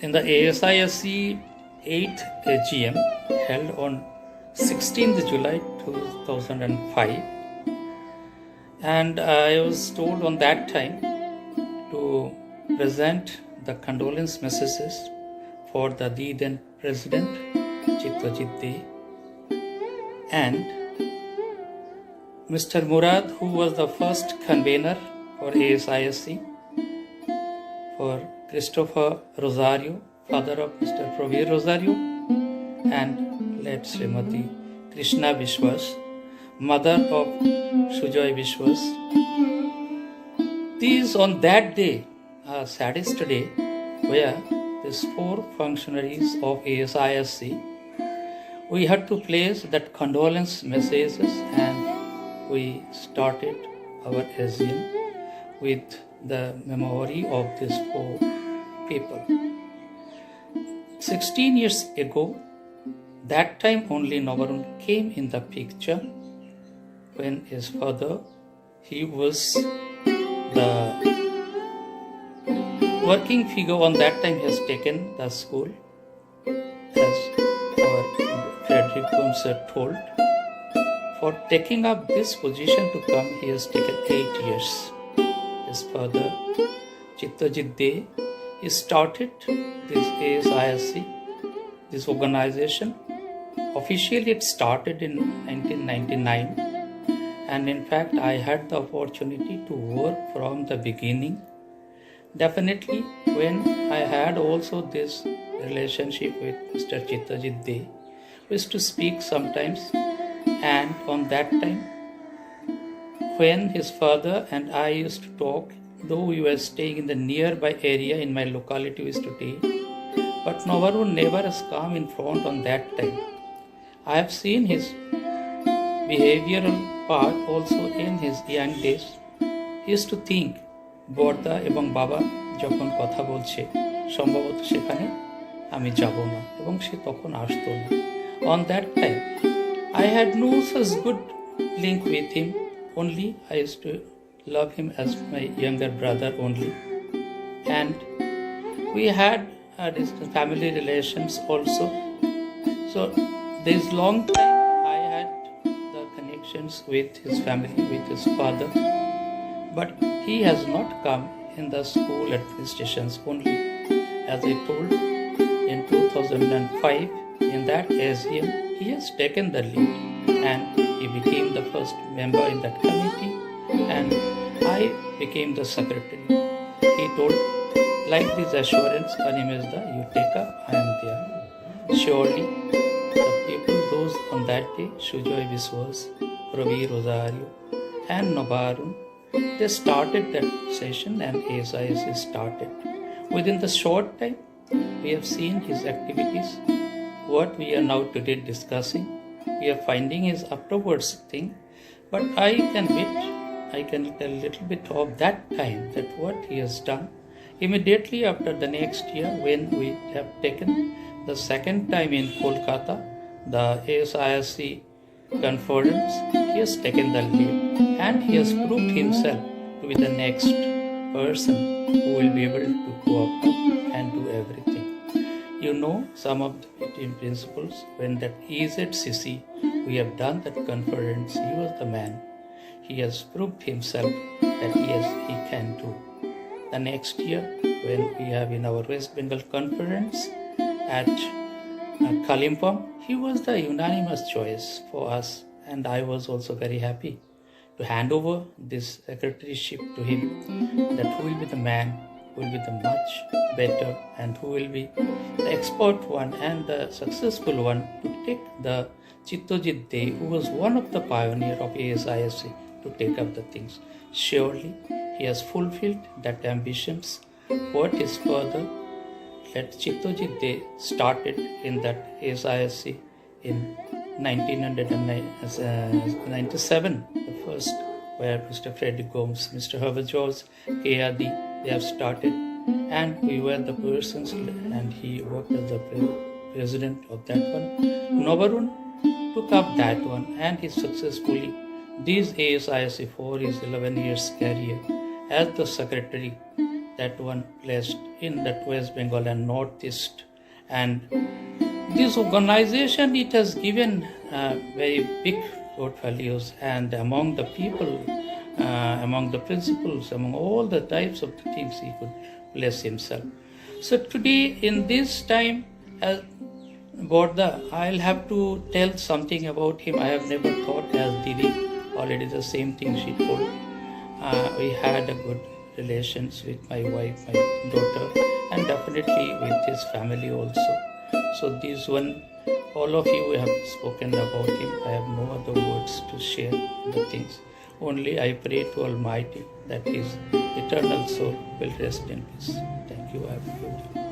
In the ASISC 8th AGM held on 16th July 2005, and I was told on that time to present the condolence messages for the then President Chitrajit Dey and Mr. Murad, who was the first convener for ASISC, for Christopher Rosario, father of Mr. Pravir Rosario, and late Srimati Krishna Vishwas, mother of Sujoy Vishwas. These on that day, a saddest day, where these four functionaries of ASISC, we had to place that condolence messages and we started our ASIM with the memory of these four people. 16 years ago, that time only Navarun came in the picture when his father, he was the working figure on that time. He has taken the school, as our Frederick Gomes told. For taking up this position to come, he has taken 8 years. His father, Chitrajit Dey, he started this ASISC, this organization. Officially it started in 1999, and in fact I had the opportunity to work from the beginning. Definitely when I had also this relationship with Mr. Chitrajit Dey, we used to speak sometimes, and on that time when his father and I used to talk, though we were staying in the nearby area in my locality, we used to take, but Navarun never has come in front on that time. I have seen his behavioral part also in his young days. He used to think, বড়দা এবং বাবা যখন কথা বলছে সম্ভবত সেখানে আমি যাব না, এবং সে তখন আসতো না। On that time, I had no such good link with him. Only I used to love him as my younger brother only, and we had distant family relations also. So this long time I had the connections with his family, with his father, but he has not come in the school administrations only. As I told, in 2005, in that ASIM, he has taken the lead and he became the first member in that committee, and I became the secretary. He told, like this assurance, Animezda, you take up, I am there. Surely, the people, those on that day, Sujoy Vishwas, Pravir Rosario, and Navarun, they started that session and ASISC started. Within the short time, we have seen his activities, what we are now today discussing. We are finding his afterwards thing, but I can tell a little bit of that time, that what he has done. Immediately after the next year, when we have taken the second time in Kolkata, the ASISC conference, he has taken the lead and he has proved himself to be the next person who will be able to go up and do everything. You know, some of the 15 principles, when that EZCC, we have done that conference, he was the man. He has proved himself that yes, he can do. The next year, when we have in our West Bengal conference at Kalimpong, he was the unanimous choice for us, and I was also very happy to hand over this secretaryship to him, that who will be the man, who will be the much better, and who will be the expert one and the successful one to take the Chitrajit Dey, who was one of the pioneer of ASISC, to take up the things. Surely, he has fulfilled that ambitions. What is further, that Chitrajit Dey started in that ASISC in 1997, the first, where Mr. Frederick Gomes, Mr. Herbert George, K.R.D., they have started, and we were the persons, and he worked as the president of that one. Navarun took up that one, and he successfully, this ASISC for his 11 years career as the secretary, that one placed in that West Bengal and Northeast. And this organization, it has given very big portfolios, and among the people, among the principles, among all the types of things he could place himself. So today in this time, as Borda, I'll have to tell something about him. I have never thought as Didi, already the same thing she told. We had a good relations with my wife, my daughter, and definitely with his family also. So this one, all of you have spoken about him. I have no other words to share the things. Only I pray to Almighty that his eternal soul will rest in peace. Thank you. I have